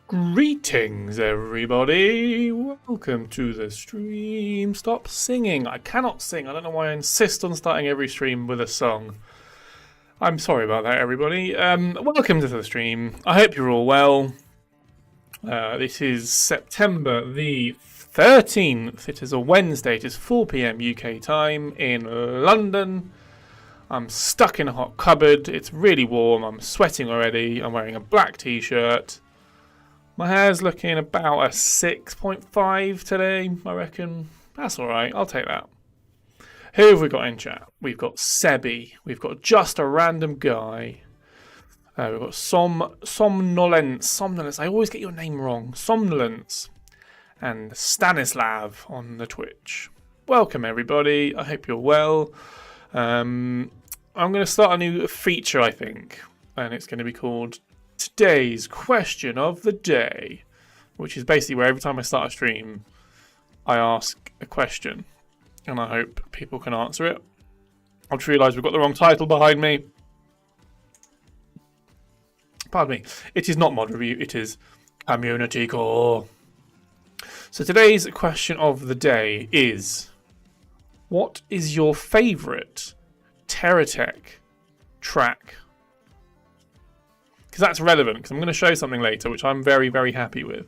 Greetings, everybody. Welcome to the stream. Stop singing. I cannot sing. I don't know why I insist on starting every stream with a song. I'm sorry about that, everybody. Welcome to the stream. I hope you're all well. This is September the 13th. It is a Wednesday. It is 4 PM UK time in London. I'm stuck in a hot cupboard. It's really warm. I'm sweating already. I'm wearing a black t-shirt. My hair's looking about a 6.5 today, I reckon. That's alright, I'll take that. Who have we got in chat? We've got Sebi. We've got Just a Random Guy. We've got Somnolence. I always get your name wrong. Somnolence. And Stanislav on the Twitch. Welcome, everybody. I hope you're well. I'm going to start a new feature, I think. And it's going to be called Today's Question of the Day, which is basically where every time I start a stream, I ask a question, and I hope people can answer it. I've just realised we've got the wrong title behind me. Pardon me. It is not mod review, it is community core. So today's question of the day is, what is your favourite TerraTech track? Because that's relevant, because I'm going to show something later, which I'm very, very happy with.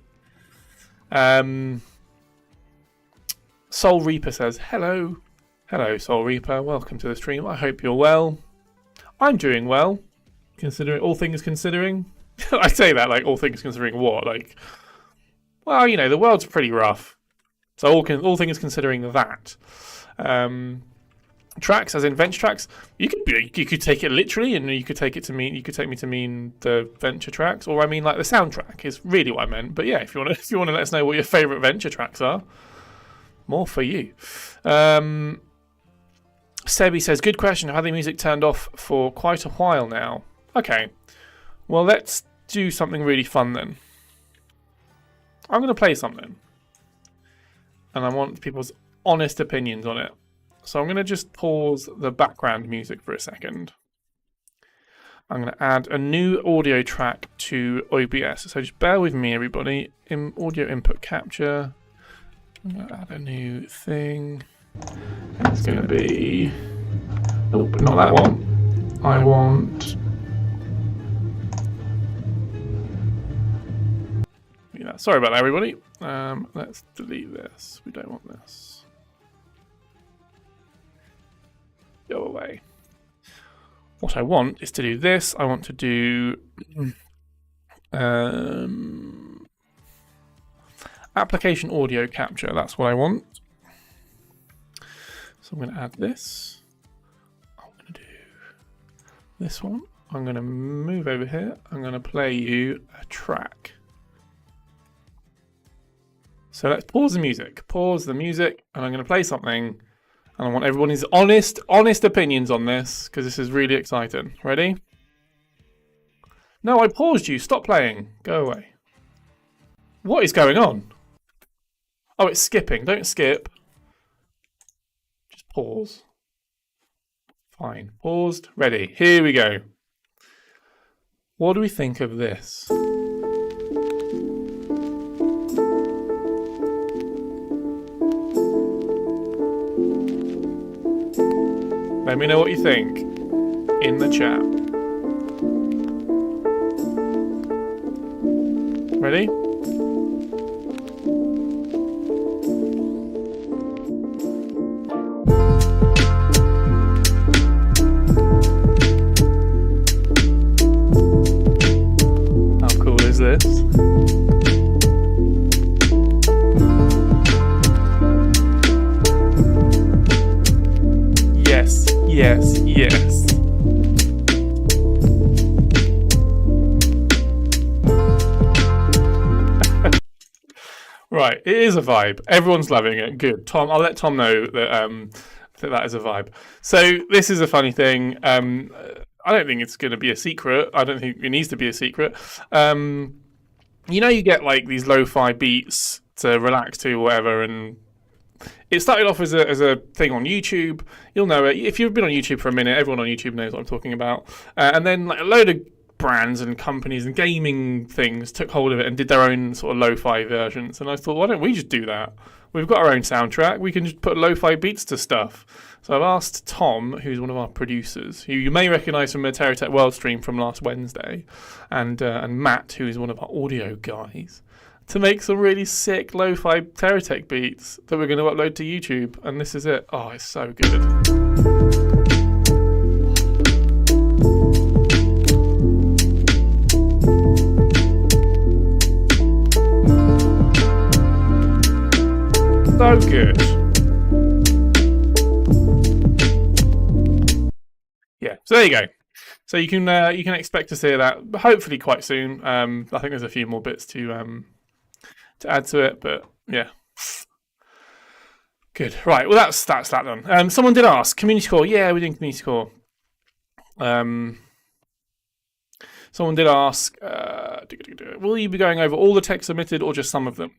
Soul Reaper says, hello. Hello, Soul Reaper. Welcome to the stream. I hope you're well. I'm doing well, considering all things considering. I say that like all things considering what? Like, well, you know, the world's pretty rough. So all things considering that. Tracks, as in venture tracks, you could take it literally, and you could take it to mean me to mean the venture tracks, or I mean like the soundtrack is really what I meant. But yeah, if you want to let us know what your favourite venture tracks are, more for you. Sebi says, good question. I've had the music turned off for quite a while now. Okay, well let's do something really fun then. I'm going to play something, and I want people's honest opinions on it. So I'm going to just pause the background music for a second. I'm going to add a new audio track to OBS. So just bear with me, everybody. In audio input capture, I'm going to add a new thing. It's going to be... Nope, not that one. I want... Yeah, sorry about that, everybody. Let's delete this. We don't want this. Go away. What I want is to do this. I want to do application audio capture. That's what I want. So I'm going to add this. I'm going to do this one. I'm going to move over here. I'm going to play you a track. So let's pause the music. Pause the music, and I'm going to play something. And I want everyone's honest opinions on this, because this is really exciting. Ready? No, I paused you. Stop playing. Go away. What is going on? Oh, it's skipping. Don't skip. Just pause. Fine. Paused. Ready. Here we go. What do we think of this? Let me know what you think in the chat. Ready? How cool is this? Yes, yes. Right, it is a vibe. Everyone's loving it. Good. Tom, I'll let Tom know that that is a vibe. So this is a funny thing. I don't think it's going to be a secret. I don't think it needs to be a secret. You know, you get like these lo-fi beats to relax to or whatever, and it started off as a thing on YouTube. You'll know it. If you've been on YouTube for a minute, everyone on YouTube knows what I'm talking about. And then like a load of brands and companies and gaming things took hold of it and did their own sort of lo-fi versions. And I thought, why don't we just do that? We've got our own soundtrack. We can just put lo-fi beats to stuff. So I've asked Tom, who's one of our producers, who you may recognise from the TerraTech World stream from last Wednesday, and Matt, who is one of our audio guys, to make some really sick lo-fi TerraTech beats that we're going to upload to YouTube. And this is it. Oh, it's so good. So good. Yeah, so there you go. So you can expect to see that hopefully quite soon. I think there's a few more bits to add to it, but yeah, good. Right, well that's that done. Someone did ask community core. Yeah, we're doing community core. Someone did ask, will you be going over all the text submitted or just some of them?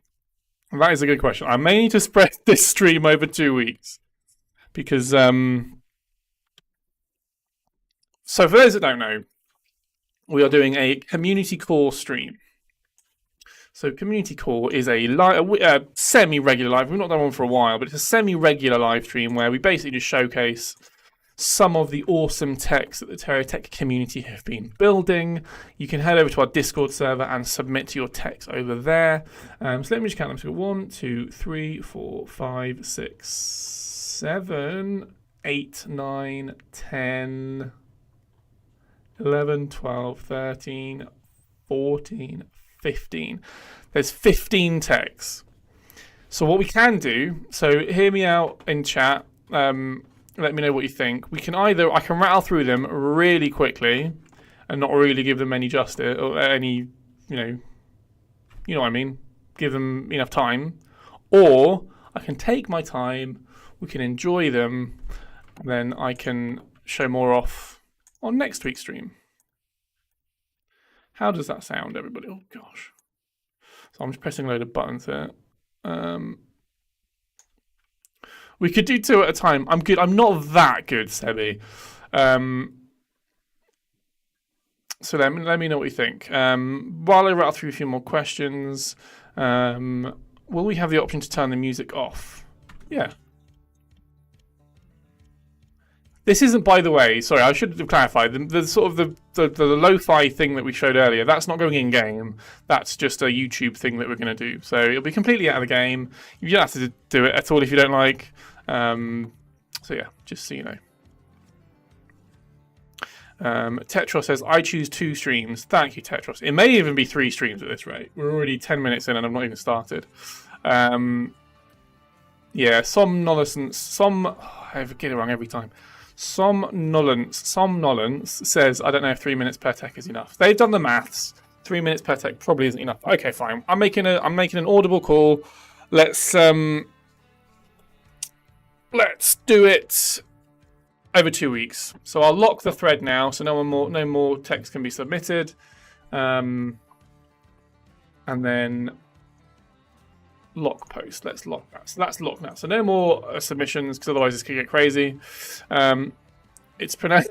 That is a good question. I may need to spread this stream over 2 weeks because, so for those that don't know, we are doing a community core stream. So community core is a semi-regular live. We've not done one for a while, but it's a semi-regular live stream where we basically just showcase some of the awesome techs that the TerraTech community have been building. You can head over to our Discord server and submit your techs over there. So let me just count them. So 1, 2, 3, 4, 5, 6, 7, 8, 9, 10, 11, 12, 13, 14, 15. There's 15 techs. So what we can do, so hear me out in chat. Let me know what you think. I can rattle through them really quickly and not really give them any justice or any, you know what I mean? Give them enough time. Or I can take my time, we can enjoy them, and then I can show more off on next week's stream. How does that sound, everybody? Oh, gosh. So I'm just pressing a load of buttons here. We could do 2 at a time. I'm good. I'm not that good, Sebi. So let me know what you think. While I rattle through a few more questions, will we have the option to turn the music off? Yeah. This isn't, by the way, sorry, I should have clarified, the sort of the lo-fi thing that we showed earlier, that's not going in-game. That's just a YouTube thing that we're going to do. So it'll be completely out of the game. You don't have to do it at all if you don't like. So yeah, just so you know. Tetros says, I choose 2 streams. Thank you, Tetros. It may even be 3 streams at this rate. We're already 10 minutes in and I've not even started. Yeah, somnolence, I get it wrong every time. Somnolence says, I don't know if 3 minutes per tech is enough. They've done the maths. 3 minutes per tech probably isn't enough. Okay, fine. I'm making an audible call. Let's do it over 2 weeks. So I'll lock the thread now, so no more text can be submitted. And then lock post. Let's lock that. So that's locked now. So no more submissions, because otherwise this could get crazy. It's pronounced.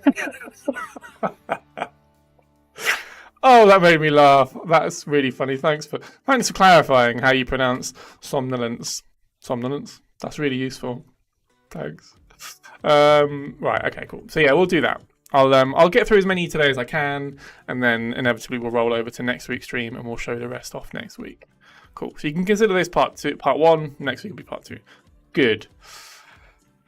Oh, that made me laugh. That's really funny. Thanks for clarifying how you pronounce somnolence. Somnolence. That's really useful. Thanks. Right. Okay. Cool. So yeah, we'll do that. I'll get through as many today as I can, and then inevitably we'll roll over to next week's stream, and we'll show the rest off next week. Cool. So you can consider this part 1. Next week will be part 2. Good.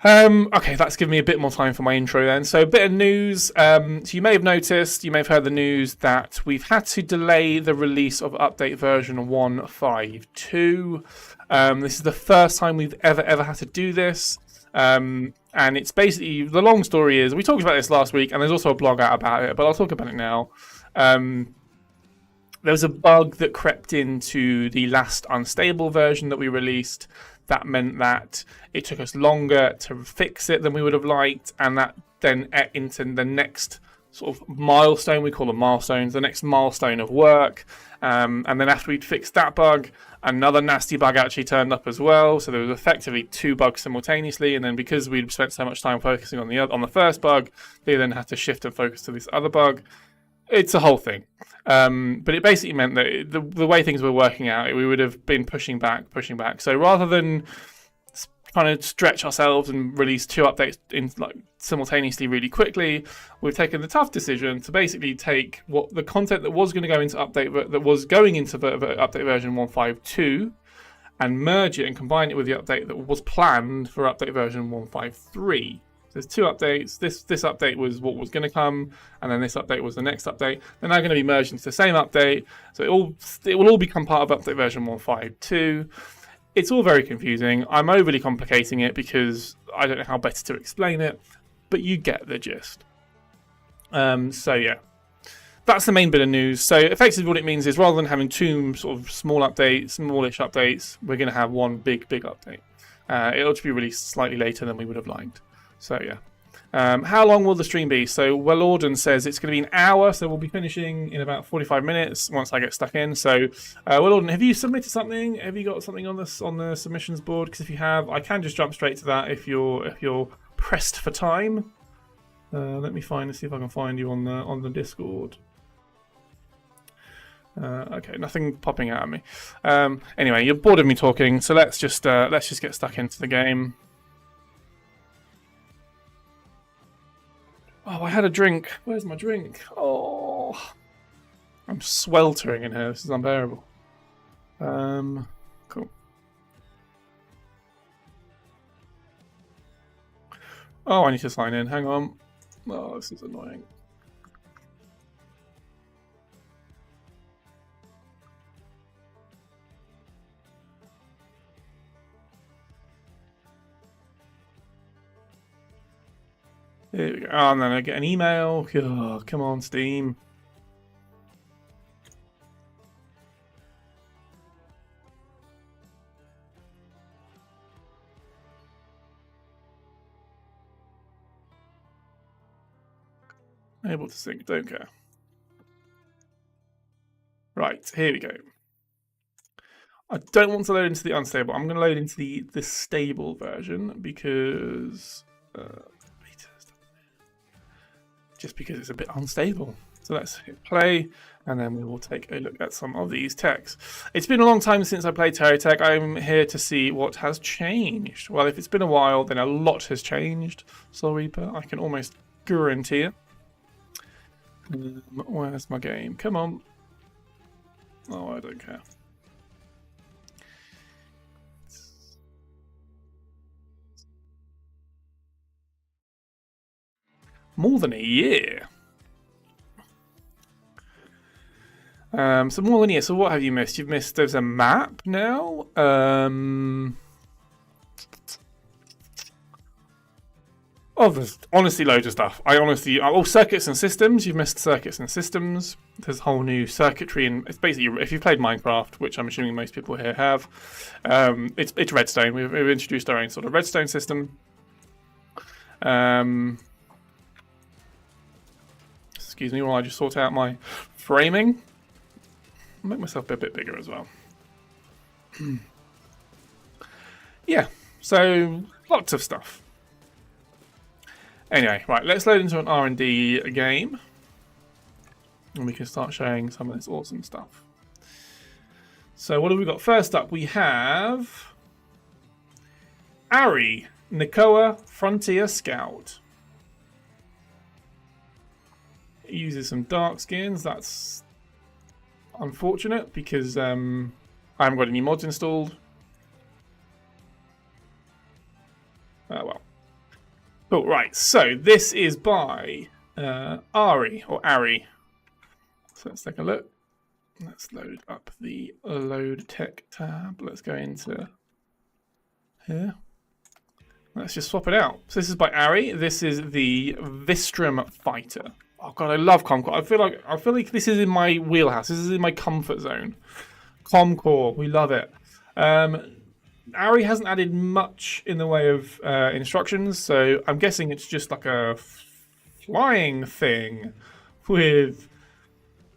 Okay, that's given me a bit more time for my intro then. So a bit of news. So you may have noticed, you may have heard the news that we've had to delay the release of update version 1.5.2. This is the first time we've ever had to do this. And it's basically, the long story is, we talked about this last week, and there's also a blog out about it, but I'll talk about it now. There was a bug that crept into the last unstable version that we released. That meant that it took us longer to fix it than we would have liked, and that then into the next sort of milestone, we call them milestones, the next milestone of work. And then after we'd fixed that bug, another nasty bug actually turned up as well. So there was effectively 2 bugs simultaneously, and then because we'd spent so much time focusing on the first bug, they then had to shift and focus to this other bug. It's a whole thing. But it basically meant that the way things were working out, we would have been pushing back. So rather than trying to stretch ourselves and release 2 updates in like simultaneously really quickly, we've taken the tough decision to basically take what the content that was going to go into update update version 1.5.2 and merge it and combine it with the update that was planned for update version 1.5.3. There's 2 updates. This update was what was going to come, and then this update was the next update. They're now going to be merged into the same update, so it will all become part of update version 1.5.2. It's all very confusing. I'm overly complicating it because I don't know how better to explain it, but you get the gist. So yeah, that's the main bit of news. So effectively what it means is rather than having 2 sort of smallish updates, we're going to have 1 big update. It'll just be released slightly later than we would have liked. So yeah. How long will the stream be? So Wellorden says it's going to be an hour, so we'll be finishing in about 45 minutes once I get stuck in. So Wellorden, have you submitted something? Have you got something on the submissions board? Because if you have, I can just jump straight to that if you're pressed for time. Let me see if I can find you on the Discord. Okay, nothing popping out at me. Anyway, you're bored of me talking, so let's just get stuck into the game. Oh, I had a drink. Where's my drink? Oh, I'm sweltering in here. This is unbearable. Cool. Oh, I need to sign in. Hang on. Oh, this is annoying. There we go. Oh, and then I get an email. Oh, come on, Steam. Able to sync, don't care. Right, here we go. I don't want to load into the unstable. I'm going to load into the stable version because... just because it's a bit unstable. So let's hit play, and then we will take a look at some of these techs. It's been a long time since I played TerraTech. I'm here to see what has changed. Well, if it's been a while, then a lot has changed. Soul Reaper, I can almost guarantee it. Where's my game? Come on. Oh, I don't care. More than a year. So more than a year. So what have you missed? You've missed. There's a map now. Oh, there's honestly loads of stuff. Circuits and systems. You've missed circuits and systems. There's whole new circuitry, and it's basically, if you've played Minecraft, which I'm assuming most people here have, it's redstone. We've introduced our own sort of redstone system. Excuse me while I just sort out my framing. I'll make myself a bit bigger as well. Yeah, so lots of stuff. Anyway, right, let's load into an R&D game. And we can start showing some of this awesome stuff. So what have we got? First up, we have... Ari, Nikoa Frontier Scout. It uses some dark skins. That's unfortunate because I haven't got any mods installed. Oh well. Cool, right, so this is by Ari, or Ari. So let's take a look. Let's load up the Load Tech tab. Let's go into here. Let's just swap it out. So this is by Ari. This is the Vistram fighter. Oh god, I love Comcore. I feel like this is in my wheelhouse. This is in my comfort zone. Comcore, we love it. Ari hasn't added much in the way of instructions, so I'm guessing it's just like a flying thing with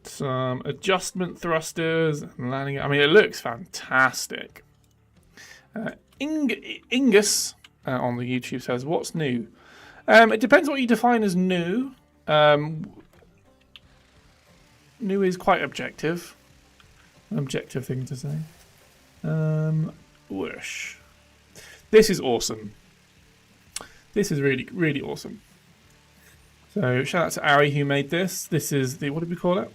some adjustment thrusters and landing. I mean, it looks fantastic. Ingus on the YouTube says, "What's new?" It depends what you define as new. New is quite objective. An objective thing to say. Whoosh. This is awesome. This is really, really awesome. So shout out to Ari who made this. This is the, what did we call it?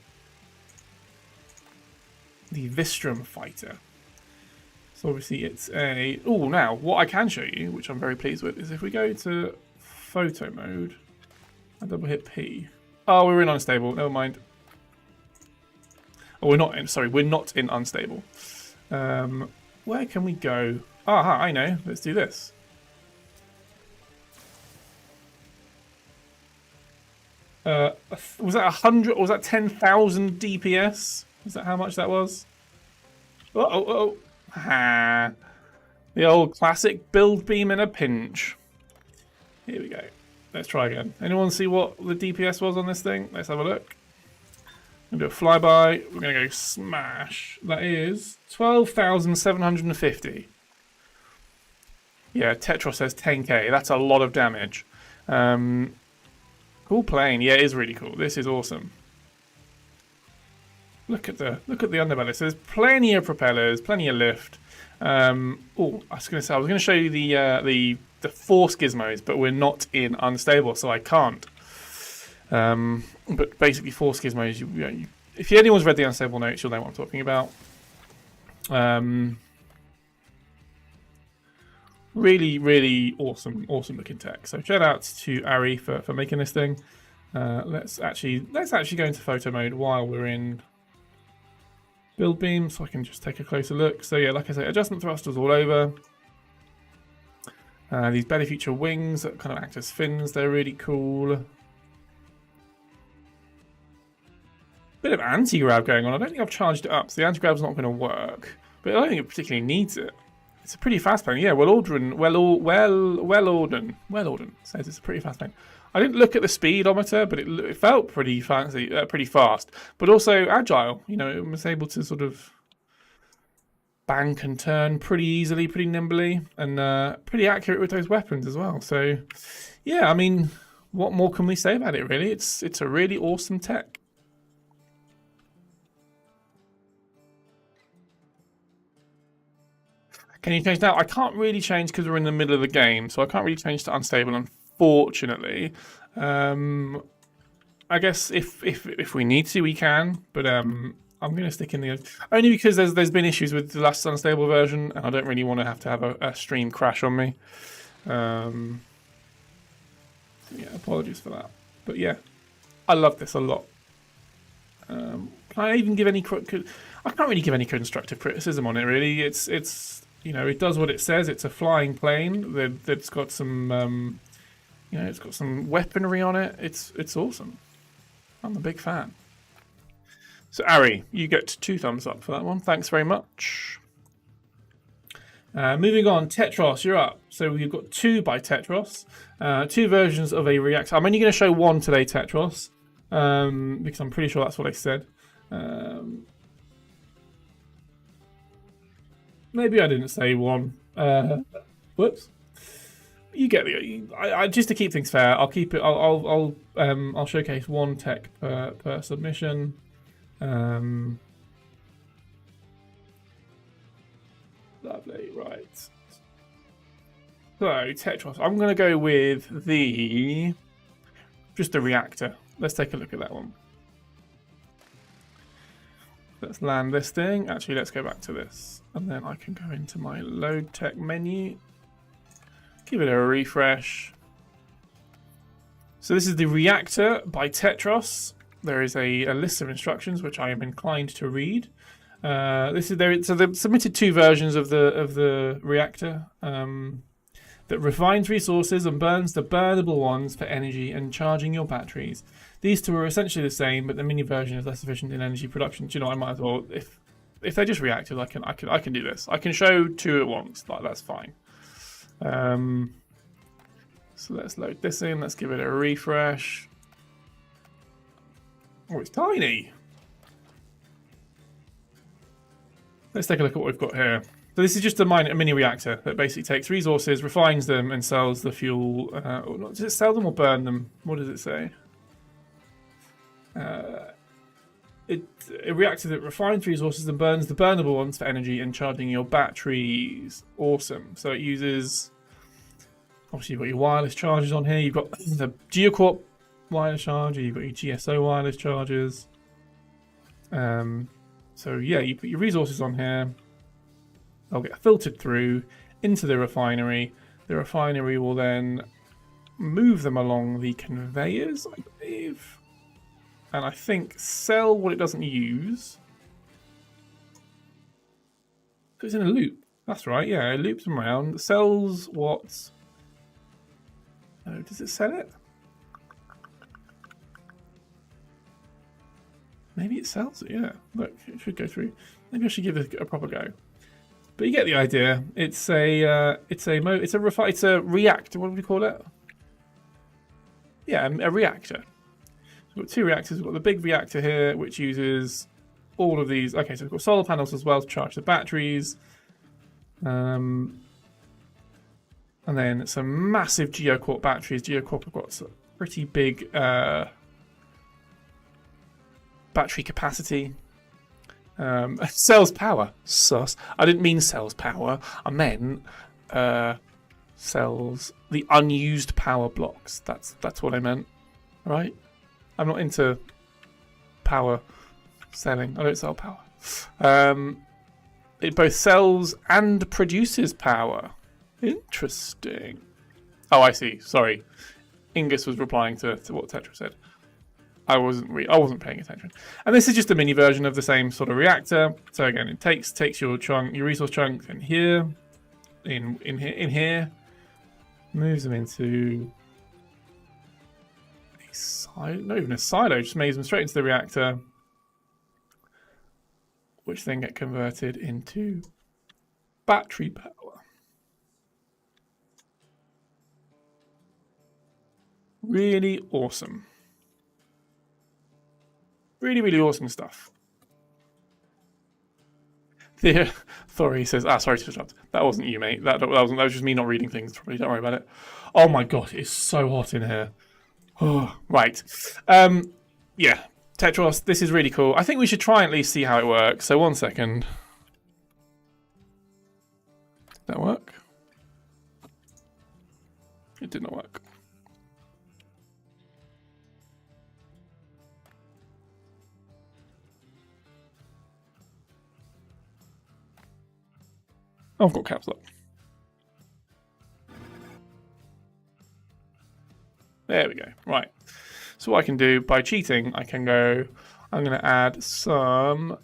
The Vistram fighter. So obviously it's a... Oh, now, what I can show you, which I'm very pleased with, is if we go to photo mode and double hit P. Oh, we're in unstable. Never mind. Oh, we're not in... Sorry, we're not in unstable. Where can we go? Aha, I know. Let's do this. Was that 100 or was that 10,000 DPS? Is that how much that was? Oh. Ha. The old classic build beam in a pinch. Here we go. Let's try again. Anyone see what the DPS was on this thing? Let's have a look. I'm going to do a flyby. We're going to go smash. That is 12,750. Yeah, Tetros says 10k. That's a lot of damage. Cool plane. Yeah, it is really cool. This is awesome. Look at the underbelly. So there's plenty of propellers, plenty of lift. Oh, I was going to show you the force gizmos, but we're not in unstable, so I can't. But basically, force gizmos. If anyone's read the unstable notes, you'll know what I'm talking about. Really, really awesome looking tech. So shout out to Ari for making this thing. Let's actually go into photo mode while we're in build beam, so I can just take a closer look. So yeah, like I say, adjustment thrusters all over. These belly feature wings that kind of act as fins. They're really cool. Bit of anti-grav going on. I don't think I've charged it up, so the anti-grav's not going to work. But I don't think it particularly needs it. It's a pretty fast plane. Yeah, Well-Auden says it's a pretty fast plane. I didn't look at the speedometer, but it felt pretty fancy, pretty fast, but also agile. You know, it was able to sort of bank and turn pretty easily, pretty nimbly, and pretty accurate with those weapons as well. So, yeah, I mean, what more can we say about it? Really, it's a really awesome tech. Can you change now? I can't really change because we're in the middle of the game, so I can't really change to unstable, unfortunately. I guess if we need to, we can, but I'm going to stick in the... Only because there's been issues with the last unstable version, and I don't really want to have a stream crash on me. Yeah, apologies for that. But yeah, I love this a lot. Can I even give any... I can't really give any constructive criticism on it, really. It's you know, it does what it says. It's a flying plane that's got some, you know, it's got some weaponry on it. It's awesome. I'm a big fan. So Ari, you get 2 thumbs up for that one. Thanks very much. Moving on, Tetros, you're up. So we've got 2 by Tetros, 2 versions of a reactor. I'm only going to show 1 today, Tetros, because I'm pretty sure that's what I said. Maybe I didn't say 1. Whoops. You get the. Just to keep things fair, I'll keep it. I'll showcase 1 tech per submission. Lovely, right. So Tetros, I'm gonna go with just the reactor. Let's take a look at that one. Let's land this thing. Actually, let's go back to this. And then I can go into my load tech menu. Give it a refresh. So this is the Reactor by Tetros. There is a list of instructions which I am inclined to read. So they've submitted 2 versions of the Reactor that refines resources and burns the burnable ones for energy and charging your batteries. These 2 are essentially the same, but the mini version is less efficient in energy production. Do you know, I might as well, if they're just reactors, I can do this. I can show 2 at once. Like, that's fine. So let's load this in. Let's give it a refresh. Oh, it's tiny. Let's take a look at what we've got here. So this is just a mini reactor that basically takes resources, refines them, and sells the fuel. Does it sell them or burn them? What does it say? a reactor that refines resources and burns the burnable ones for energy and charging your batteries. Awesome. So it uses... Obviously, you've got your wireless chargers on here. You've got the Geocorp wireless charger. You've got your GSO wireless chargers. So yeah, you put your resources on here. They'll get filtered through into the refinery. The refinery will then move them along the conveyors, I believe. And I think sell what it doesn't use. So it's in a loop. That's right, yeah, it loops them around. Sells what... Oh, does it sell it? Maybe it sells it, yeah. Look, it should go through. Maybe I should give it a proper go. But you get the idea. It's a reactor. What do we call it? Yeah, a reactor. So we've got two reactors. We've got the big reactor here, which uses all of these. Okay, so we've got solar panels as well to charge the batteries. And then some massive Geocorp batteries. Geocorp have got some pretty big battery capacity. Sells power. Sus. I didn't mean sells power. I meant sells the unused power blocks. That's what I meant. Right? I'm not into power selling. I don't sell power. It both sells and produces power. Interesting. Oh, I see. Sorry. Ingus was replying to what Tetra said. I wasn't paying attention. And this is just a mini version of the same sort of reactor. So again, it takes your resource chunks in here, in here, moves them into a silo, not even a silo, just moves them straight into the reactor, which then get converted into battery power. Really awesome. Really, really awesome stuff. Thori says, sorry to interrupt. That wasn't you, mate. That was just me not reading things properly. Don't worry about it. Oh my god, it's so hot in here. Oh, right. Yeah, Tetros, this is really cool. I think we should try and at least see how it works. So 1 second. Did that work? It did not work. Oh, I've got caps lock. There we go. Right. So what I can do by cheating, I can go. I'm going to add some.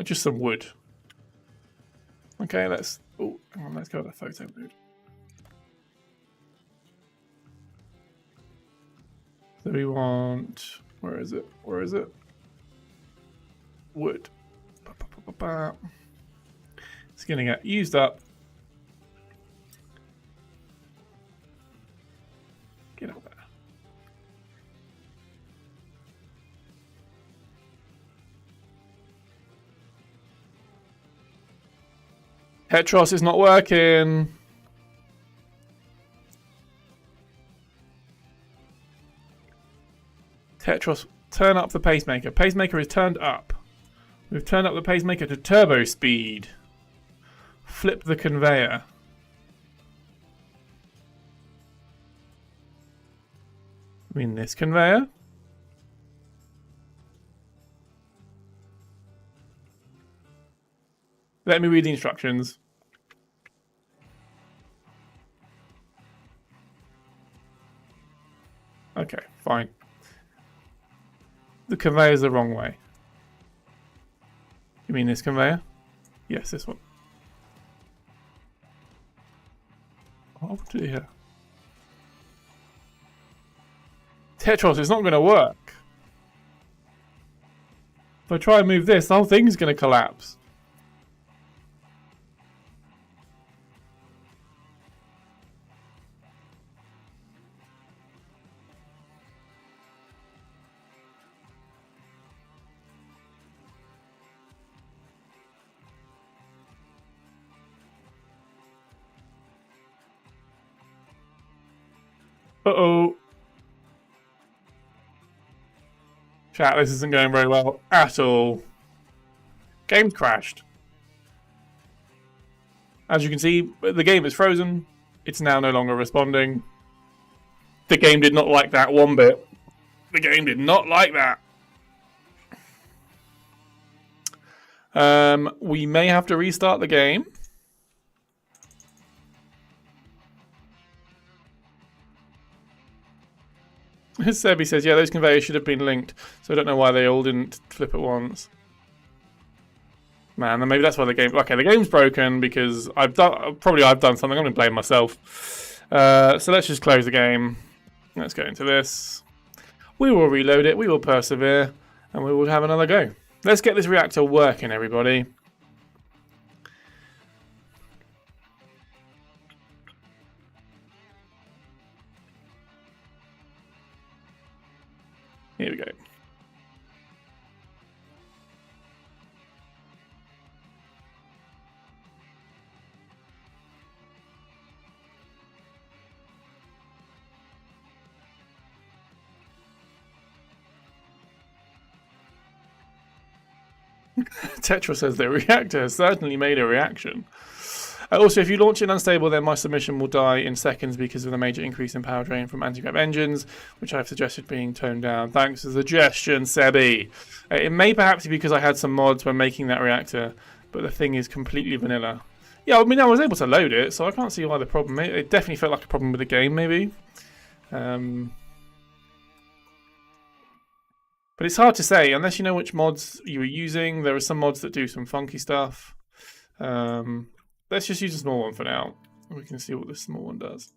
Just some wood. Okay, let's go to the photo mode. So we want. Where is it? Where is it? Wood. It's going to get used up. Get out there. Petros is not working. Tetros, turn up the pacemaker. Pacemaker is turned up. We've turned up the pacemaker to turbo speed. Flip the conveyor. I mean this conveyor. Let me read the instructions. Okay, fine. The conveyor's the wrong way. You mean this conveyor? Yes, this one. Oh dear. Tetros, it's not going to work. If I try and move this, the whole thing's going to collapse. Uh-oh. Chat, this isn't going very well at all. Game's crashed. As you can see, the game is frozen. It's now no longer responding. The game did not like that one bit. The game did not like that. We may have to restart the game. Sebi says, yeah, those conveyors should have been linked. So I don't know why they all didn't flip at once. Man, then maybe that's why the game... Okay, the game's broken because I've done something. I'm going to blame myself. So let's just close the game. Let's go into this. We will reload it. We will persevere. And we will have another go. Let's get this reactor working, everybody. Here we go. Tetra says the reactor has certainly made a reaction. Also, if you launch it unstable, then my submission will die in seconds because of the major increase in power drain from anti-grav engines, which I've suggested being toned down. Thanks for the suggestion, Sebi. It may perhaps be because I had some mods when making that reactor, but the thing is completely vanilla. Yeah, I mean, I was able to load it, so I can't see why the problem is. It definitely felt like a problem with the game, maybe. But it's hard to say, unless you know which mods you were using. There are some mods that do some funky stuff. Let's just use a small one for now. We can see what this small one does.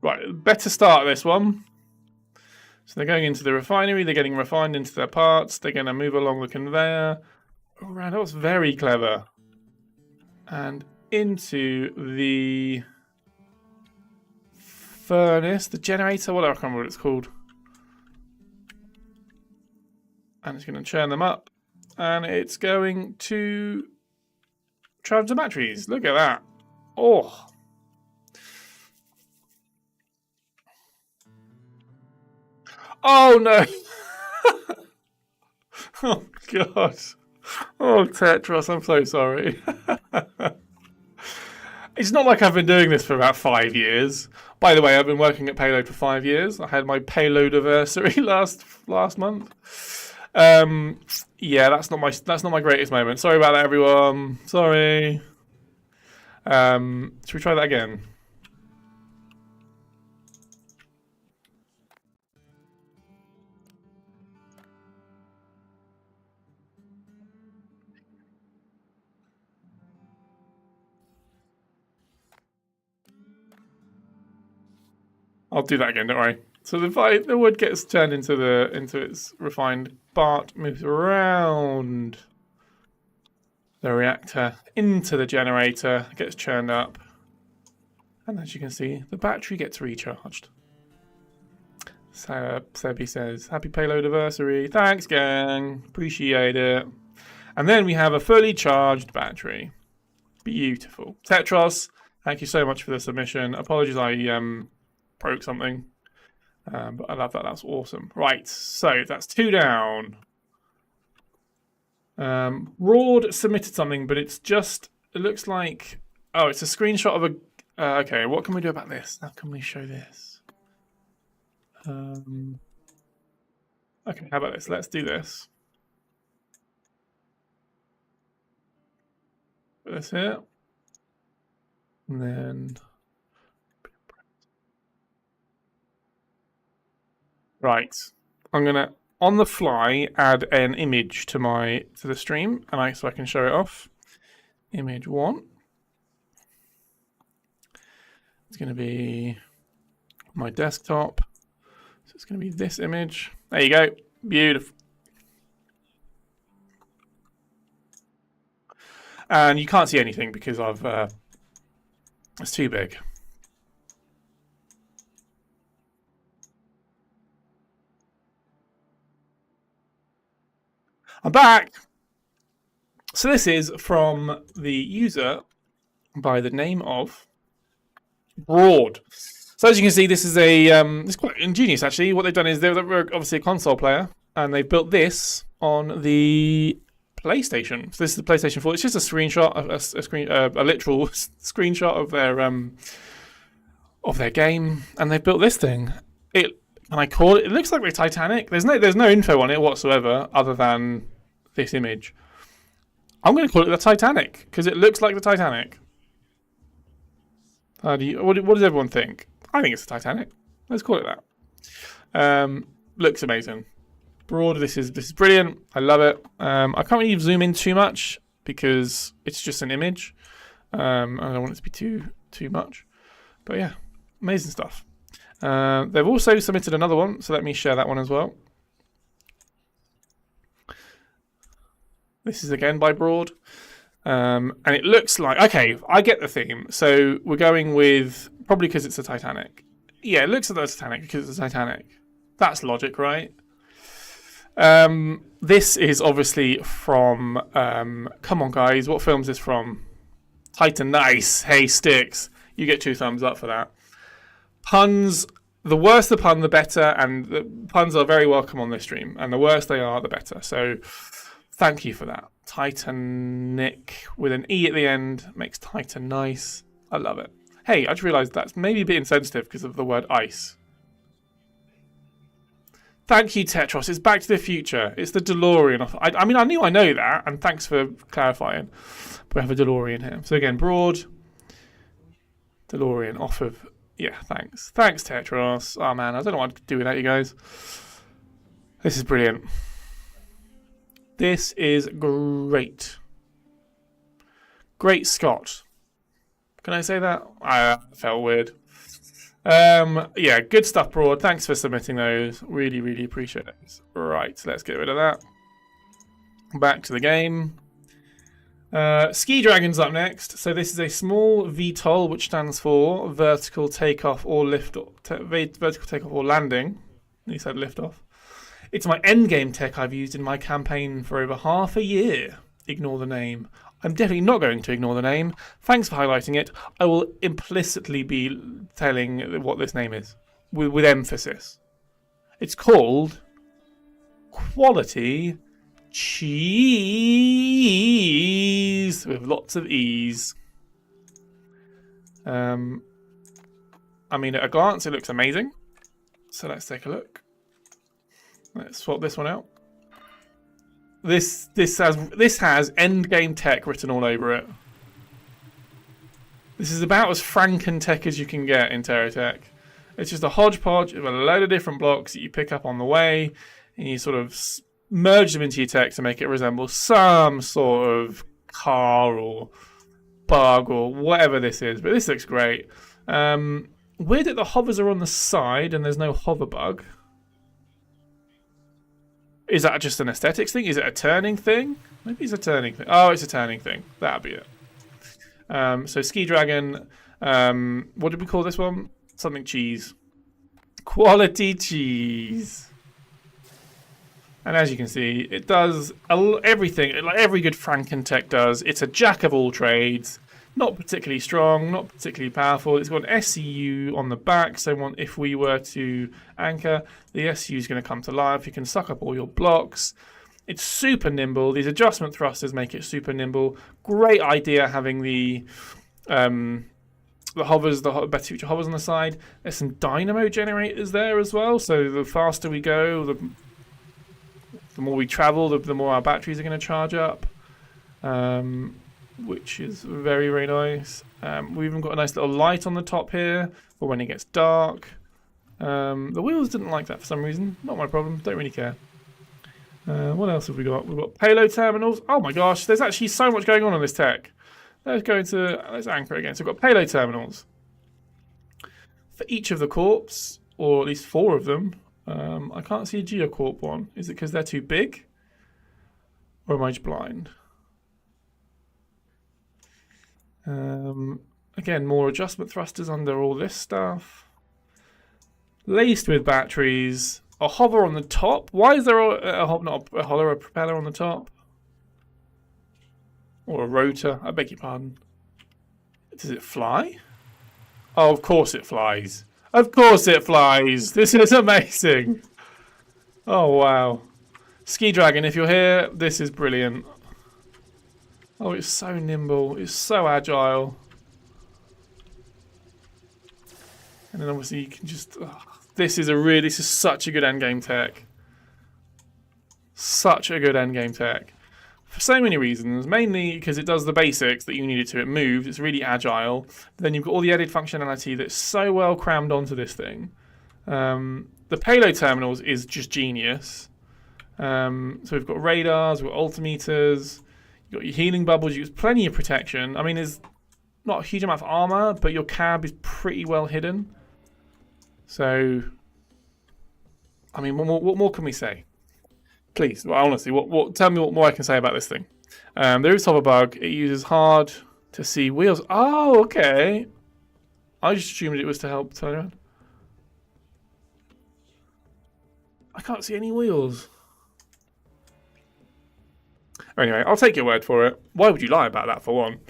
Right, better start this one. So they're going into the refinery, they're getting refined into their parts, they're going to move along the conveyor. Oh, right, that was very clever. And into the furnace, the generator, whatever, I can't remember what it's called. And it's going to churn them up. And it's going to charge the batteries. Look at that. Oh. Oh no! Oh god! Oh Tetros, I'm so sorry. It's not like I've been doing this for about 5 years. By the way, I've been working at Payload for 5 years. I had my payload anniversary last month. Yeah, that's not my greatest moment. Sorry about that, everyone. Sorry. Should we try that again? I'll do that again, don't worry. So the wood gets turned into its refined part, moves around the reactor into the generator, gets churned up, and as you can see, the battery gets recharged. So Sebi says, "Happy payload anniversary! Thanks, gang. Appreciate it." And then we have a fully charged battery. Beautiful. Tetros, thank you so much for the submission. Apologies, I broke something. But I love that. That's awesome. Right, so that's 2 down. Raud submitted something, but it's just... It looks like... Oh, it's a screenshot of a... okay, what can we do about this? How can we show this? Okay, how about this? Let's do this. Put this here. And then... Right, I'm gonna on the fly add an image to the stream, and so I can show it off. Image 1. It's gonna be my desktop. So it's gonna be this image. There you go. Beautiful. And you can't see anything because of it's too big. I'm back. So this is from the user by the name of Broad. So as you can see, this is a it's quite ingenious actually. What they've done is they're obviously a console player, and they've built this on the PlayStation. So this is the PlayStation 4. It's just a screenshot, a literal screenshot of their game, and they've built this thing. Can I call it? It looks like the Titanic. There's no info on it whatsoever other than this image. I'm going to call it the Titanic because it looks like the Titanic. What does everyone think? I think it's the Titanic. Let's call it that. Looks amazing. Broad. This is brilliant. I love it. I can't really zoom in too much because it's just an image. I don't want it to be too much. But yeah, amazing stuff. They've also submitted another one, so let me share that one as well. This is again by Broad. And it looks like, okay, I get the theme. So we're going with, probably because it's a Titanic. Yeah, it looks like the Titanic because it's a Titanic. That's logic, right? This is obviously from, come on guys, what film is this from? Titan, nice. Hey, Sticks. You get 2 thumbs up for that. Puns, the worse the pun, the better, and the puns are very welcome on this stream. And the worse they are, the better. So thank you for that. Titanic with an E at the end makes Titan nice. I love it. Hey, I just realised that's maybe a bit insensitive because of the word ice. Thank you, Tetros. It's Back to the Future. It's the DeLorean. I mean, I know that, and thanks for clarifying. But we have a DeLorean here. So again, Broad. DeLorean off of... Yeah, thanks. Thanks, Tetros. Oh, man, I don't know what to do without you guys. This is brilliant. This is great. Great Scott. Can I say that? I felt weird. Yeah, good stuff, Broad. Thanks for submitting those. Really, really appreciate it. Right, let's get rid of that. Back to the game. Ski Dragon's up next. So this is a small VTOL, which stands for vertical takeoff or lift, vertical takeoff or landing. He said lift off. It's my endgame tech I've used in my campaign for over half a year. Ignore the name. I'm definitely not going to ignore the name. Thanks for highlighting it. I will implicitly be telling what this name is, with emphasis. It's called Quality Cheese, with lots of E's. I mean, at a glance, it looks amazing. So let's take a look. Let's swap this one out. This has endgame tech written all over it. This is about as Franken-tech as you can get in TerraTech. It's just a hodgepodge of a load of different blocks that you pick up on the way, and you sort of merge them into your tech to make it resemble some sort of car or bug or whatever this is. But this looks great. Weird that the hovers are on the side and there's no hover bug. Is that just an aesthetics thing? Is it a turning thing? Maybe it's a turning thing. Oh, it's a turning thing. That'd be it. So Ski Dragon. What did we call this one? Something cheese. Quality cheese. And as you can see, it does everything like every good Franken-tech does. It's a jack of all trades. Not particularly strong, not particularly powerful. It's got an SCU on the back, so if we were to anchor, the SCU is going to come to life. You can suck up all your blocks. It's super nimble. These adjustment thrusters make it super nimble. Great idea having the hovers, the Back to the Future hovers on the side. There's some dynamo generators there as well, so the faster we go, the more we travel, the more our batteries are going to charge up. Which is very, very nice. We've even got a nice little light on the top here for when it gets dark. The wheels didn't like that for some reason. Not my problem. Don't really care. What else have we got? We've got payload terminals. Oh my gosh, there's actually so much going on this tech. Let's anchor again. So we've got payload terminals for each of the corps, or at least 4 of them. I can't see a Geocorp one. Is it because they're too big? Or am I just blind? Again, more adjustment thrusters under all this stuff. Laced with batteries. A hover on the top. Why is there not a hover, a propeller on the top? Or a rotor? I beg your pardon. Does it fly? Oh, of course it flies. Of course it flies. This is amazing. Oh, wow. Ski Dragon, if you're here, this is brilliant. Oh, it's so nimble. It's so agile. And then obviously you can just... Oh, this is such a good endgame tech. Such a good endgame tech. For so many reasons. Mainly because it does the basics that you need it to. It moves. It's really agile. Then you've got all the added functionality that's so well crammed onto this thing. The payload terminals is just genius. So we've got radars, we've got altimeters, you've got your healing bubbles, you've got plenty of protection. I mean, there's not a huge amount of armor, but your cab is pretty well hidden. So, I mean, what more can we say? Please, well, honestly, tell me what more I can say about this thing. There is hover bug. It uses hard to see wheels. Oh, okay. I just assumed it was to help turn around. I can't see any wheels. Anyway, I'll take your word for it. Why would you lie about that, for one?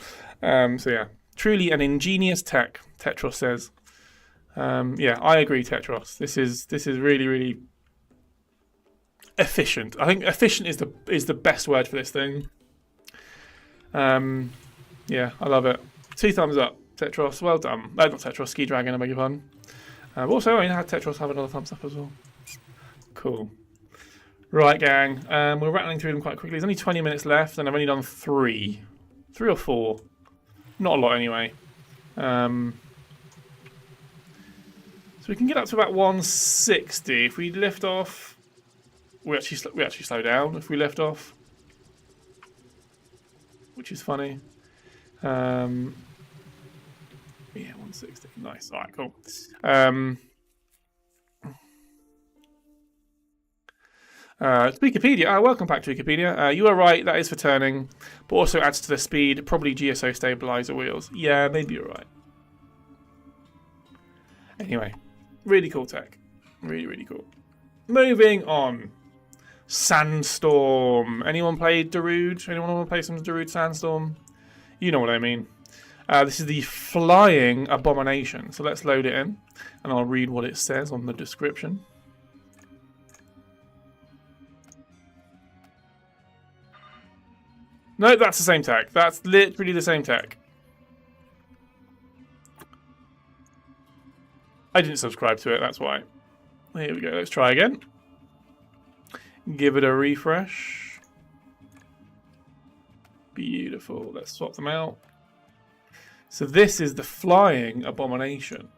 So yeah, truly an ingenious tech, Tetros says. Yeah, I agree, Tetros. This is really, really efficient. I think efficient is the best word for this thing. Yeah, I love it. 2 thumbs up, Tetros. Well done. No, not Tetros, Ski Dragon, I beg your pardon. Also, I had Tetros have another thumbs up as well. Cool. Right, gang. We're rattling through them quite quickly. There's only 20 minutes left, and I've only done 3. 3 or 4. Not a lot, anyway. So we can get up to about 160. If we lift off... We actually slow down if we lift off. Which is funny. Yeah, 160. Nice. All right, cool. Wikipedia. Welcome back to Wikipedia. You are right, that is for turning, but also adds to the speed. Probably GSO stabilizer wheels. Yeah, maybe you're right. Anyway, really cool tech. Really, really cool. Moving on. Sandstorm. Anyone played Darude? Anyone want to play some Darude Sandstorm? You know what I mean. This is the flying abomination. So let's load it in, and I'll read what it says on the description. No, that's the same tech. That's literally the same tech. I didn't subscribe to it, that's why. Here we go, let's try again. Give it a refresh. Beautiful, let's swap them out. So this is the flying abomination.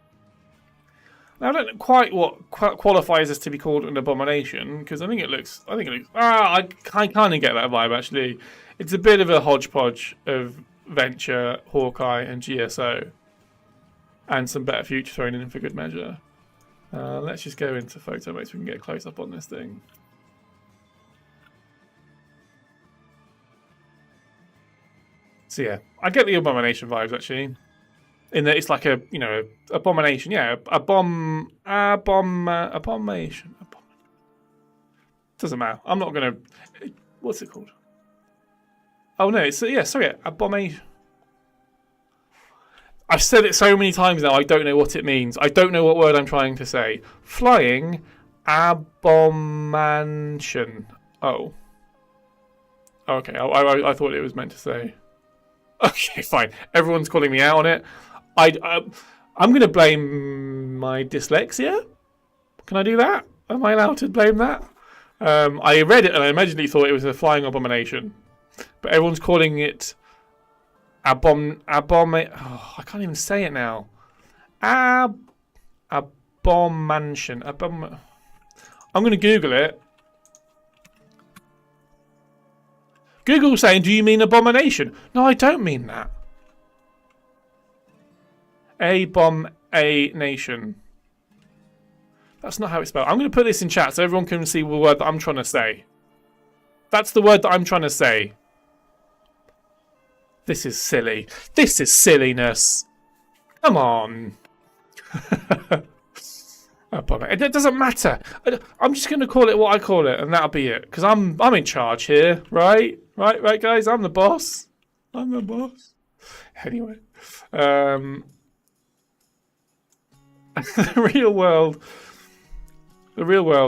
Now I don't know quite what qualifies this to be called an abomination, because I think it looks, I kind of get that vibe actually. It's a bit of a hodgepodge of Venture, Hawkeye, and GSO. And some better future thrown in for good measure. Let's just go into photo mode so we can get a close up on this thing. So yeah, I get the abomination vibes actually. In that it's like a, abomination. Yeah, abomination. Doesn't matter. I'm not gonna. What's it called? Oh no, it's abomination. I've said it so many times now, I don't know what it means. I don't know what word I'm trying to say. Flying abomination. Oh. Okay, I thought it was meant to say. Okay, fine. Everyone's calling me out on it. I'm going to blame my dyslexia. Can I do that? Am I allowed to blame that? I read it and I immediately thought it was a flying abomination. But everyone's calling it I can't even say it now. Abomination. I'm going to Google it. Google's saying, do you mean abomination? No, I don't mean that. A-bomb-a-nation. That's not how it's spelled. I'm going to put this in chat so everyone can see the word that I'm trying to say. That's the word that I'm trying to say. This is silly. This is silliness. Come on. It doesn't matter. I'm just going to call it what I call it, and that'll be it. Because I'm in charge here, right? Right, guys? I'm the boss. I'm the boss. Anyway. The real world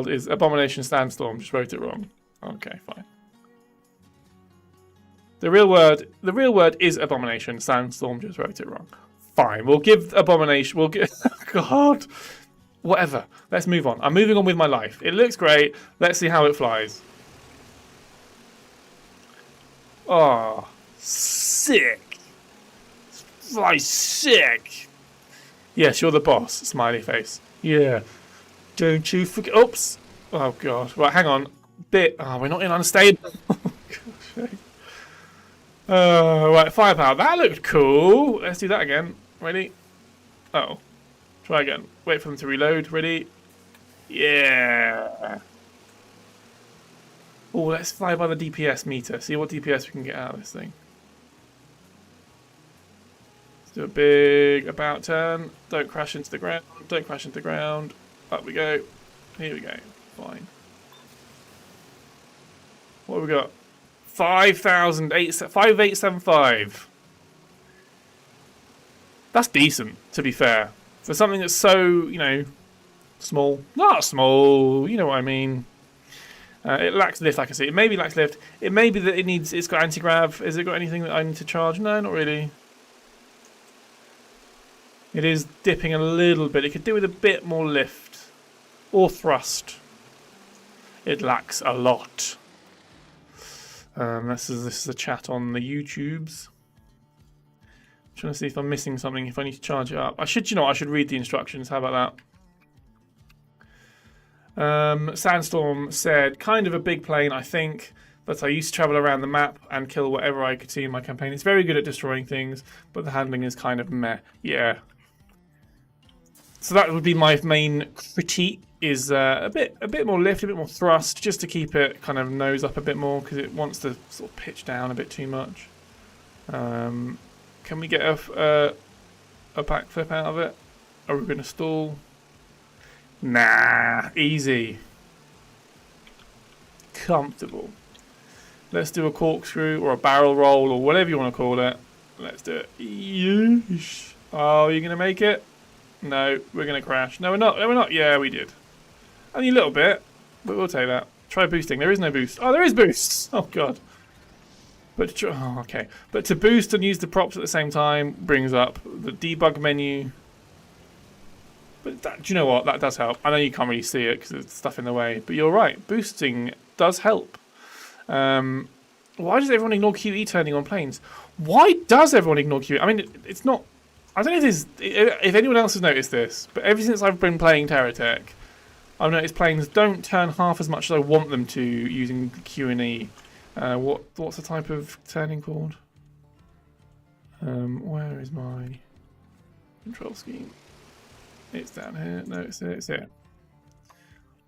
is Abomination Sandstorm. Just wrote it wrong. Okay, fine. The real word is Abomination. Sandstorm just wrote it wrong. Fine. We'll give Abomination. We'll give. God. Whatever. Let's move on. I'm moving on with my life. It looks great. Let's see how it flies. Oh, sick. Fly sick. Yes, you're the boss. Smiley face. Yeah. Don't you forget. Oops. Oh god. Right, hang on. Oh, we're not in unstable. Right, firepower. That looked cool. Let's do that again. Ready? Oh. Try again. Wait for them to reload. Ready? Yeah. Oh, let's fly by the DPS meter. See what DPS we can get out of this thing. Let's do a big about turn. Don't crash into the ground. Don't crash into the ground. Up we go. Here we go. Fine. What have we got? 5875. That's decent, to be fair. For something that's so, small. Not small, you know what I mean. It lacks lift, I can see. It maybe lacks lift. It may be that it's got anti-grav. Has it got anything that I need to charge? No, not really. It is dipping a little bit. It could do with a bit more lift. Or thrust. It lacks a lot. This is a chat on the YouTubes. Trying to see if I'm missing something, if I need to charge it up. I should read the instructions. How about that? Sandstorm said, kind of a big plane, I think, but I used to travel around the map and kill whatever I could see in my campaign. It's very good at destroying things, but the handling is kind of meh. Yeah. So that would be my main critique, is a bit more lift, a bit more thrust, just to keep it kind of nose up a bit more, because it wants to sort of pitch down a bit too much. Can we get a backflip out of it? Are we going to stall? Nah, easy. Comfortable. Let's do a corkscrew or a barrel roll or whatever you want to call it. Let's do it. Yeesh. Oh, you're going to make it? No, we're going to crash. No, we're not. No, we're not. Yeah, we did. Only a little bit, but we'll take that. Try boosting. There is no boost. Oh, there is boost. Oh, God. But okay. But to boost and use the props at the same time brings up the debug menu. But do you know what? That does help. I know you can't really see it because there's stuff in the way. But you're right. Boosting does help. Why does everyone ignore QE turning on planes? Why does everyone ignore QE? I mean, it's not... I don't know if anyone else has noticed this, but ever since I've been playing TerraTech, I've noticed planes don't turn half as much as I want them to using Q&E. What's the type of turning called? Where is my control scheme? It's down here. No, it's here.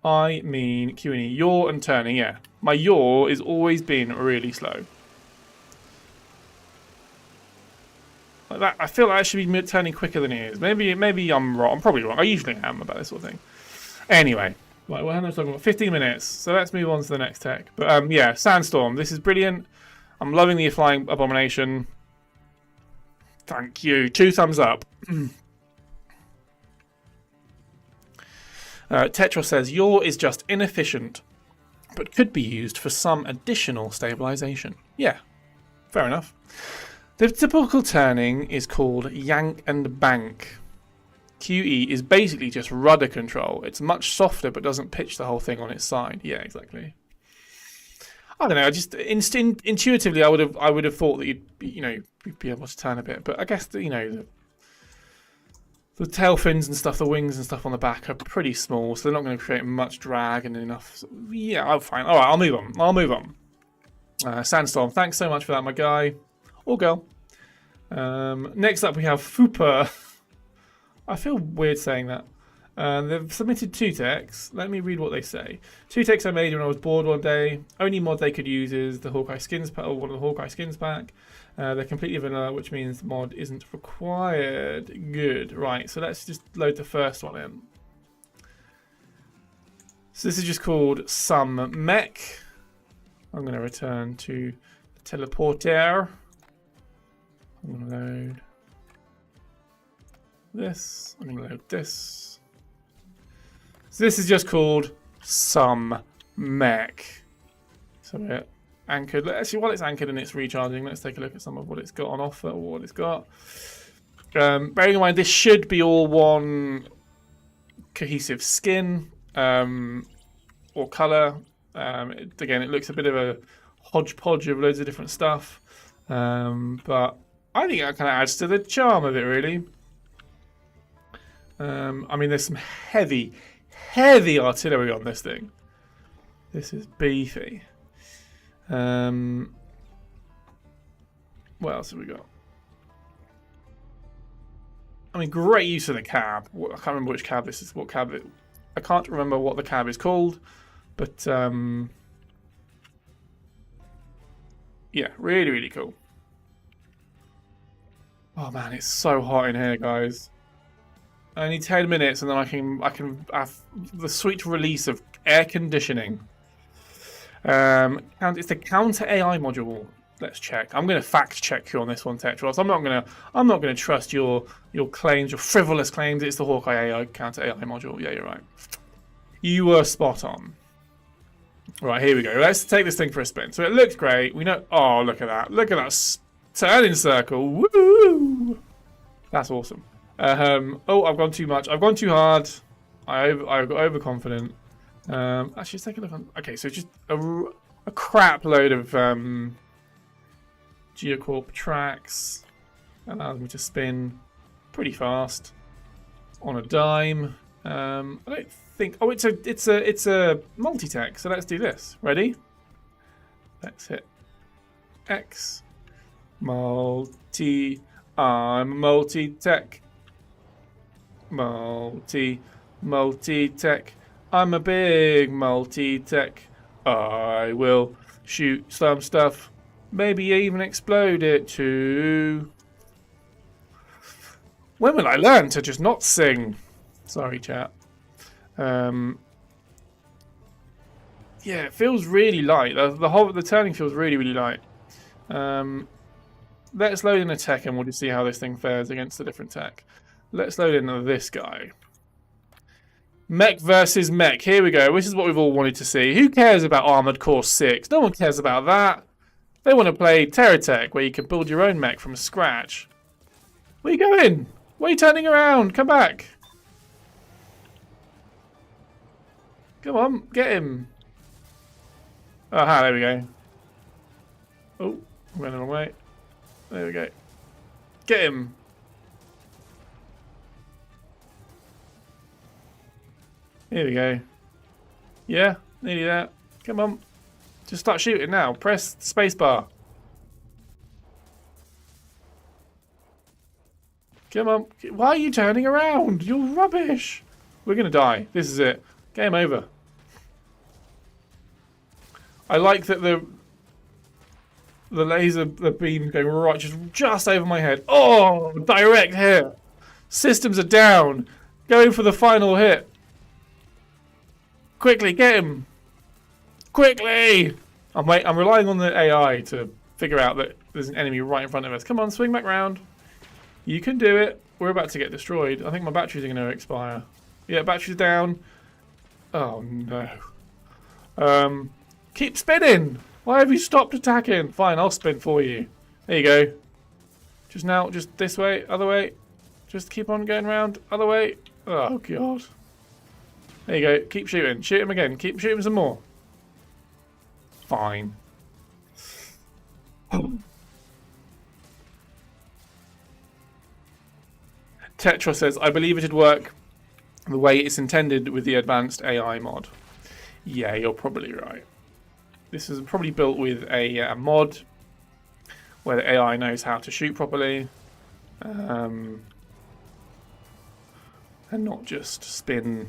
I mean Q&E. Yaw and turning, yeah. My yaw has always been really slow. Like that, I feel like I should be turning quicker than it is. Maybe I'm wrong. I'm probably wrong. I usually am about this sort of thing. Anyway, right, well, how much talking about? 15 minutes. So let's move on to the next tech. But yeah, Sandstorm. This is brilliant. I'm loving the flying abomination. Thank you. 2 thumbs up. Tetra says, yaw is just inefficient, but could be used for some additional stabilization. Yeah, fair enough. The typical turning is called yank and bank. QE is basically just rudder control. It's much softer, but doesn't pitch the whole thing on its side. Yeah, exactly. I don't know. I just intuitively, I would have thought that you'd be able to turn a bit, but I guess the tail fins and stuff, the wings and stuff on the back are pretty small, so they're not going to create much drag and enough. So, yeah, I'm fine. All right, I'll move on. Sandstorm, thanks so much for that, my guy. Or girl. Next up we have Fupa. I feel weird saying that. They've submitted 2 techs. Let me read what they say. 2 techs I made when I was bored one day. Only mod they could use is the Hawkeye skins pack, or one of the Hawkeye skins pack. They're completely vanilla, which means the mod isn't required. Good. Right, so let's just load the first one in. So this is just called some Mech. I'm going to return to the teleporter. I'm going to load this. I'm going to load this. So this is just called some Mech. So we're anchored. Actually, while it's anchored and it's recharging, let's take a look at some of what it's got on offer, or what it's got. Bearing in mind, this should be all one cohesive skin or color. Again, it looks a bit of a hodgepodge of loads of different stuff, but I think that kind of adds to the charm of it, really. I mean, there's some heavy artillery on this thing. This is beefy. What else have we got? I mean, great use of the cab. I can't remember which cab this is. What cab it? I can't remember what the cab is called, but yeah, really cool. Oh man, it's so hot in here, guys. Only 10 minutes, and then I can have the sweet release of air conditioning. It's the counter AI module. Let's check. I'm going to fact check you on this one, Tetros. I'm not going to trust your claims, your frivolous claims. It's the Hawkeye AI counter AI module. Yeah, you're right. You were spot on. Right, here we go. Let's take this thing for a spin. So it looks great. We know. Oh, look at that! Look at that turning circle. Woo! That's awesome. Oh, I've gone too much. I've gone too hard. I got overconfident. Actually, let's take a look on. Okay, so just a crap load of Geocorp tracks allows me to spin pretty fast on a dime. I don't think. Oh, it's a multi-tech. So let's do this. Ready? Let's hit X. I'm multi-tech. Multi-tech. I'm a big multi-tech. I will shoot some stuff. Maybe even explode it too. When will I learn to just not sing? Sorry, chat. Yeah, it feels really light. The turning feels really light. Let's load in a tech and we'll just see how this thing fares against the different tech. Let's load in this guy. Mech versus Mech. Here we go. This is what we've all wanted to see. Who cares about Armored Core 6? No one cares about that. They want to play TerraTech, where you can build your own mech from scratch. Where are you going? Why are you turning around? Come back. Come on, get him. Aha, there we go. Oh, went the wrong way. There we go. Get him. Here we go. Yeah, nearly there. Come on. Just start shooting now. Press spacebar. Come on. Why are you turning around? You're rubbish. We're going to die. This is it. Game over. I like that the laser, the beam going right just over my head. Oh, direct hit. Systems are down. Going for the final hit. Quickly, get him. Quickly! I'm relying on the AI to figure out that there's an enemy right in front of us. Come on, swing back round. You can do it. We're about to get destroyed. I think my batteries are going to expire. Yeah, batteries down. Oh, no. Keep spinning! Why have you stopped attacking? Fine, I'll spin for you. There you go. Just now, just this way, other way. Just keep on going round, other way. Oh, God. There you go. Keep shooting. Shoot him again. Keep shooting some more. Fine. Tetra says, I believe it would work the way it's intended with the advanced AI mod. Yeah, you're probably right. This is probably built with a mod where the AI knows how to shoot properly. and not just spin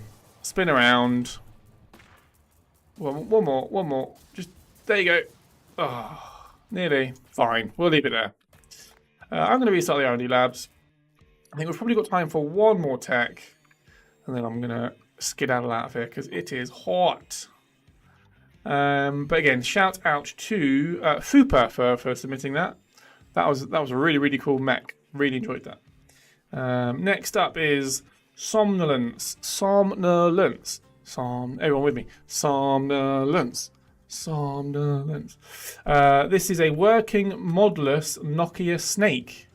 around. One more. Just there you go. Oh, nearly. Fine. We'll leave it there. I'm going to restart the R&D labs. I think we've probably got time for one more tech, and then I'm going to skedaddle out of here because it is hot. But again, shout out to Fupa for submitting that. That was a really cool mech. Really enjoyed that. Next up is Somnolence. Everyone with me. Somnolence. This is a working modulus Nokia snake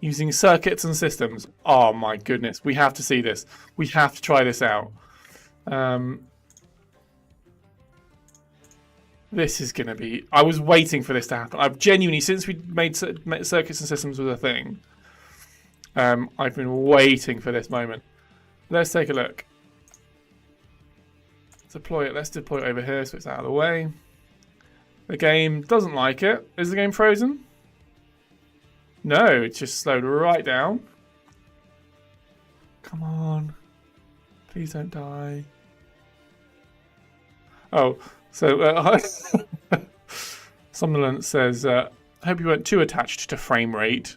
using circuits and systems. Oh my goodness, we have to see this. We have to try this out. This is going to be... I was waiting for this to happen. I've genuinely, since we made circuits and systems was a thing, I've been waiting for this moment. Let's take a look. Deploy it. Let's deploy it over here so it's out of the way. The game doesn't like it. Is the game frozen? No, it's just slowed right down. Come on. Please don't die. Oh, so Somnolence says, I hope you weren't too attached to frame rate.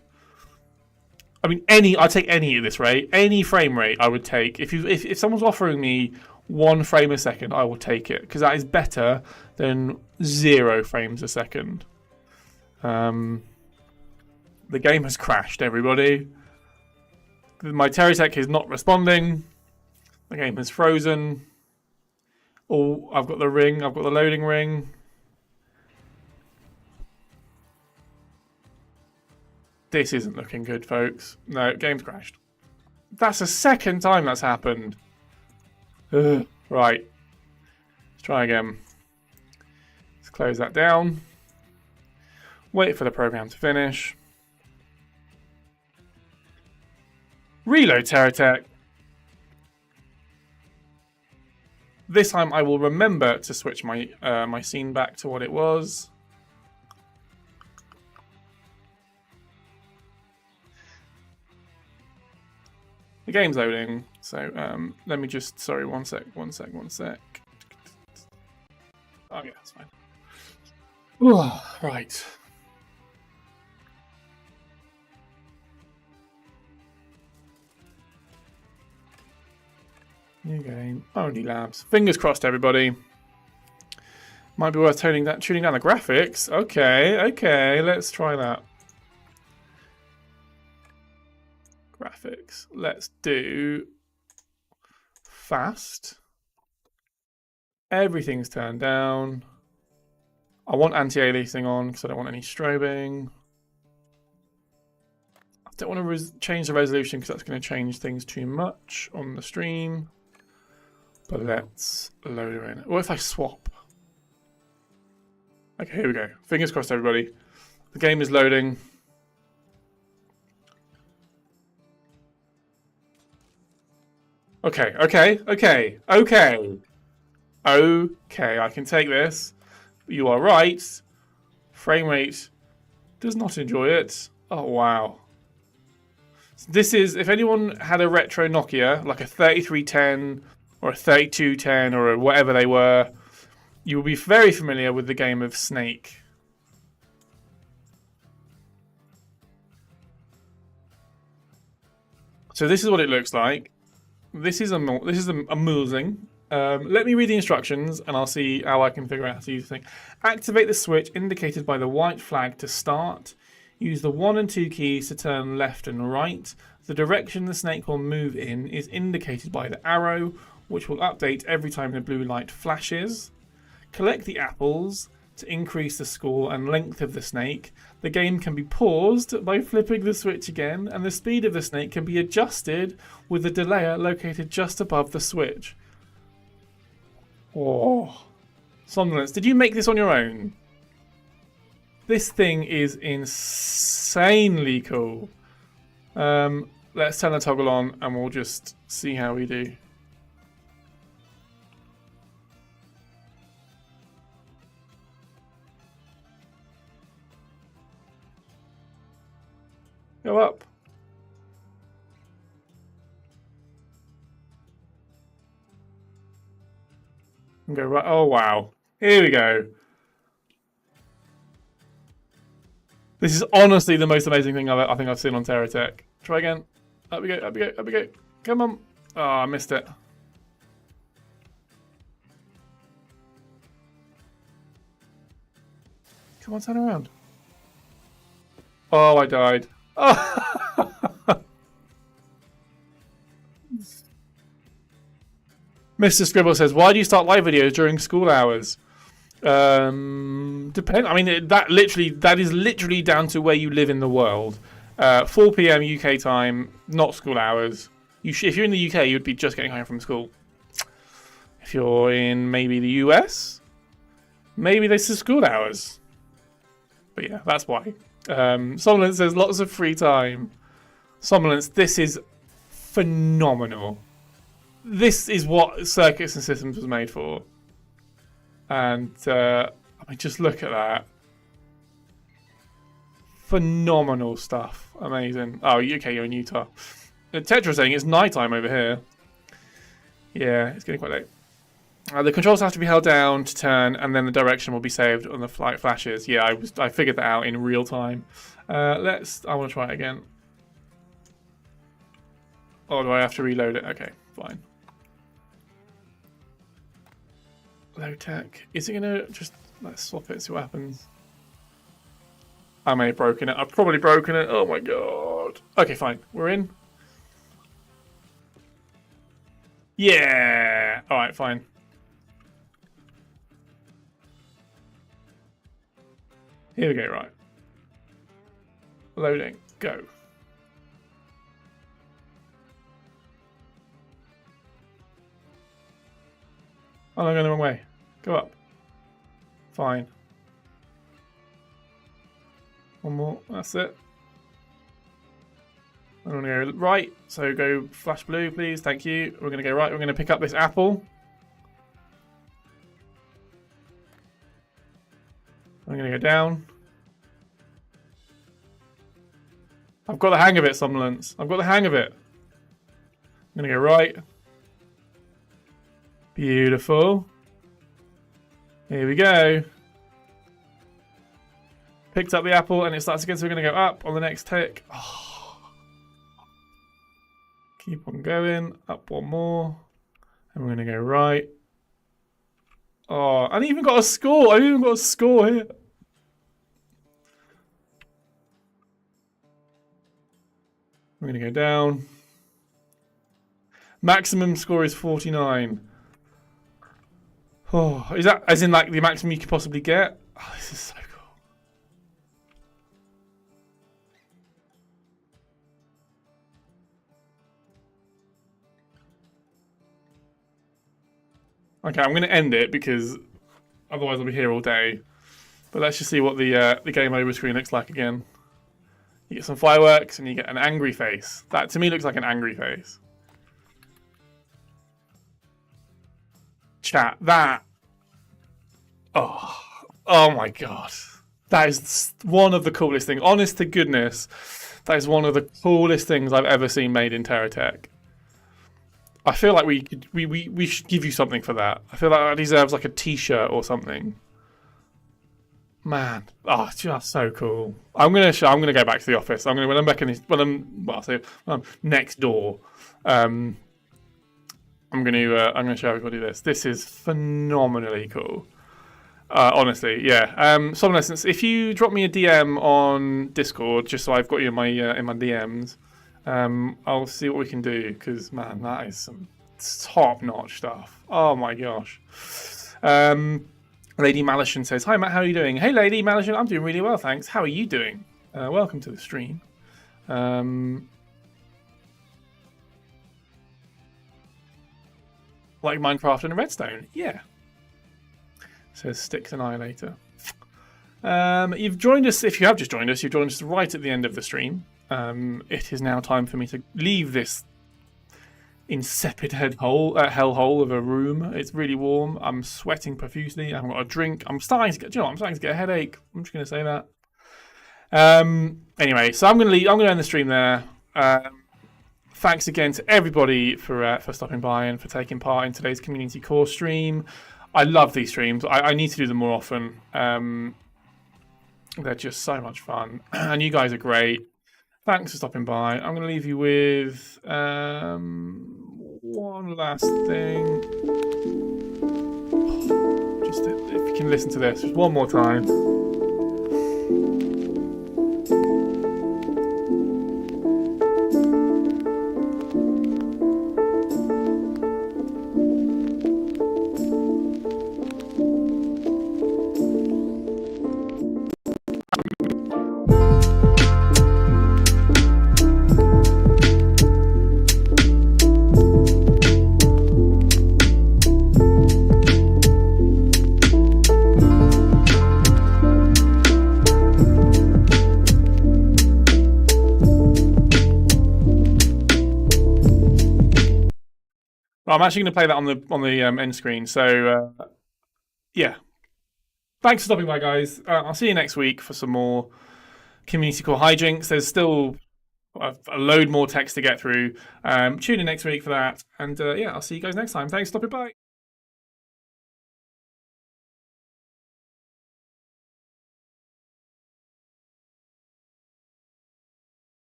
I mean, I'd take any at this rate. Any frame rate I would take. If someone's offering me 1 frame a second, I will take it. Because that is better than 0 frames a second. The game has crashed, everybody. My TerraTech is not responding. The game is frozen. Oh, I've got the ring. I've got the loading ring. This isn't looking good, folks. No, game's crashed. That's the second time that's happened. Ugh. Right. Let's try again. Let's close that down. Wait for the program to finish. Reload TerraTech. This time I will remember to switch my my scene back to what it was. The game's loading, so let me just, sorry, one sec. Oh yeah, that's fine. Ooh, right. New game, only labs. Fingers crossed, everybody. Might be worth tuning down the graphics. Okay, let's try that. Graphics. Let's do fast. Everything's turned down. I want anti-aliasing on because I don't want any strobing. I don't want to change the resolution because that's going to change things too much on the stream. But let's load her in. What if I swap? Okay, here we go. Fingers crossed, everybody. The game is loading. Okay, I can take this. You are right. Frame rate does not enjoy it. Oh, wow. This is, if anyone had a retro Nokia, like a 3310 or a 3210 or a whatever they were, you will be very familiar with the game of Snake. So this is what it looks like. This is amusing. Let me read the instructions and I'll see how I can figure out how to use the thing. Activate the switch indicated by the white flag to start. Use the 1 and 2 keys to turn left and right. The direction the snake will move in is indicated by the arrow, which will update every time the blue light flashes. Collect the apples to increase the score and length of the snake. The game can be paused by flipping the switch again, and the speed of the snake can be adjusted with the delayer located just above the switch. Oh, Somnolence, did you make this on your own? This thing is insanely cool. Let's turn the toggle on and we'll just see how we do. Go up. go right. Oh, wow. Here we go. This is honestly the most amazing thing I think I've seen on TerraTech. Try again. Up we go, up we go, up we go. Come on. Oh, I missed it. Come on, turn around. Oh, I died. Oh. Mr. Scribble says, why do you start live videos during school hours? Depend. I mean, that is literally down to where you live in the world. 4 p.m. UK time, not school hours. If you're in the UK, you'd be just getting home from school. If you're in maybe the US, maybe this is school hours. But yeah, that's why. Somnolence says lots of free time. Somnolence, this is phenomenal. This is what Circuits and Systems was made for. And I mean, just look at that. Phenomenal stuff. Amazing. Oh, okay, you're in Utah. Tetra's saying it's nighttime over here. Yeah, it's getting quite late. The controls have to be held down to turn, and then the direction will be saved on the flight flashes. Yeah, I figured that out in real time. I want to try it again. Oh, do I have to reload it? Okay, fine. Low tech. Is it gonna just let's swap it, see what happens? I may have broken it. I've probably broken it. Oh my god. Okay, fine. We're in. Yeah. All right, fine. Here we go. Right. Loading. Go. Oh, I'm going the wrong way. Go up. Fine. One more. That's it. I'm going to go right. So go flash blue, please. Thank you. We're going to go right. We're going to pick up this apple. I'm going to go down. I've got the hang of it, Somnolence. I've got the hang of it. I'm going to go right. Beautiful. Here we go. Picked up the apple and it starts again, so we're going to go up on the next tick. Oh. Keep on going. Up one more. And we're going to go right. Oh, I even got a score. I even got a score here. We're going to go down. Maximum score is 49. Oh, is that as in like the maximum you could possibly get? Oh, this is so cool. Okay, I'm going to end it because otherwise I'll be here all day. But let's just see what the game over screen looks like again. You get some fireworks and you get an angry face. That to me looks like an angry face. Chat, that. Oh my god. That is one of the coolest things. Honest to goodness, that is one of the coolest things I've ever seen made in TerraTech. I feel like we should give you something for that. I feel like that deserves like a t-shirt or something. Man, oh, just so cool. I'm gonna go back to the office. When I'm back in this, when I'm next door. I'm gonna show everybody this. This is phenomenally cool. Honestly, yeah. Somnolence, if you drop me a DM on Discord, just so I've got you in my DMs, I'll see what we can do. Because man, that is some top-notch stuff. Oh my gosh. Lady Malishan says, "Hi Matt, how are you doing?" Hey Lady Malishan, I'm doing really well, thanks. How are you doing? Welcome to the stream. Like Minecraft and Redstone, yeah. Says Sticks Annihilator. You've joined us. If you have just joined us, you've joined us right at the end of the stream. It is now time for me to leave this insipid hellhole of a room. It's really warm. I'm sweating profusely. I haven't got a drink. I'm starting to get a headache. I'm just going to say that. Anyway, so I'm going to leave. I'm going to end the stream there. Thanks again to everybody for stopping by and for taking part in today's community core stream. I love these streams. I need to do them more often. They're just so much fun, and you guys are great. Thanks for stopping by. I'm going to leave you with one last thing. Just if you can listen to this just one more time. I'm actually going to play that on the end screen. So yeah, thanks for stopping by, guys. I'll see you next week for some more community core hijinks. There's still a load more text to get through. Tune in next week for that, and yeah, I'll see you guys next time. Thanks for stopping by.